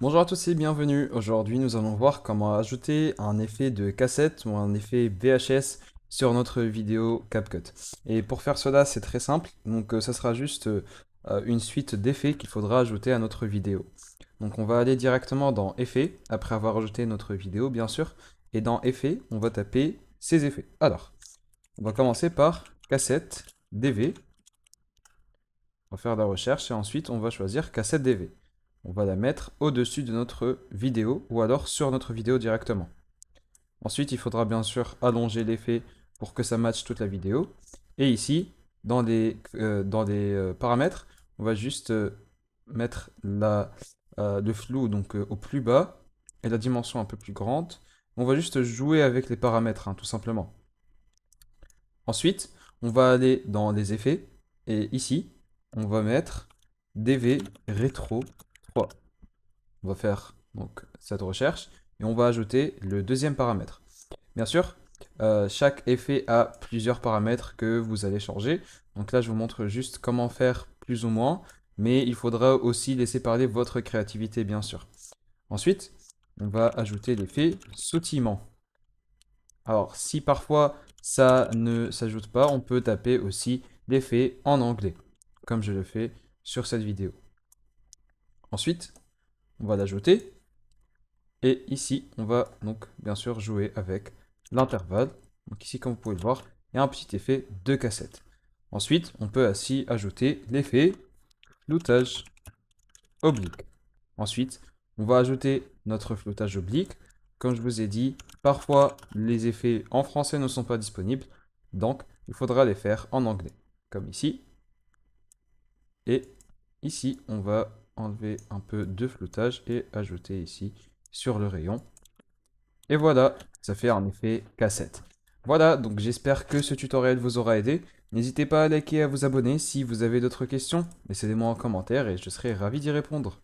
Bonjour à tous et bienvenue. Aujourd'hui, nous allons voir comment ajouter un effet de cassette ou un effet VHS sur notre vidéo CapCut. Et pour faire cela, c'est très simple. Donc, ça sera juste une suite d'effets qu'il faudra ajouter à notre vidéo. Donc, on va aller directement dans Effets, après avoir ajouté notre vidéo, bien sûr. Et dans Effets, on va taper ces effets. Alors, on va commencer par cassette DV. On va faire la recherche et ensuite on va choisir cassette DV. On va la mettre au-dessus de notre vidéo ou alors sur notre vidéo directement. Ensuite, il faudra bien sûr allonger l'effet pour que ça matche toute la vidéo. Et ici, dans les paramètres, on va juste mettre le flou donc, au plus bas et la dimension un peu plus grande. On va juste jouer avec les paramètres, hein, tout simplement. Ensuite, on va aller dans les effets et ici, on va mettre DV Retro 3. On va faire donc cette recherche et on va ajouter le deuxième paramètre. Bien sûr, chaque effet a plusieurs paramètres que vous allez changer. Donc là, je vous montre juste comment faire plus ou moins, mais il faudra aussi laisser parler votre créativité, bien sûr. Ensuite, on va ajouter l'effet sautillement. Alors, si parfois ça ne s'ajoute pas, on peut taper aussi l'effet en anglais, comme je le fais sur cette vidéo. Ensuite, on va l'ajouter. Et ici, on va donc bien sûr jouer avec l'intervalle. Donc ici, comme vous pouvez le voir, il y a un petit effet de cassette. Ensuite, on peut ainsi ajouter l'effet floutage oblique. Ensuite, on va ajouter notre floutage oblique. Comme je vous ai dit, parfois les effets en français ne sont pas disponibles, donc il faudra les faire en anglais, comme ici. Et ici, on va enlever un peu de floutage et ajouter ici sur le rayon. Et voilà, ça fait un effet cassette. Voilà, donc j'espère que ce tutoriel vous aura aidé. N'hésitez pas à liker et à vous abonner. Si vous avez d'autres questions, laissez-les moi en commentaire et je serai ravi d'y répondre.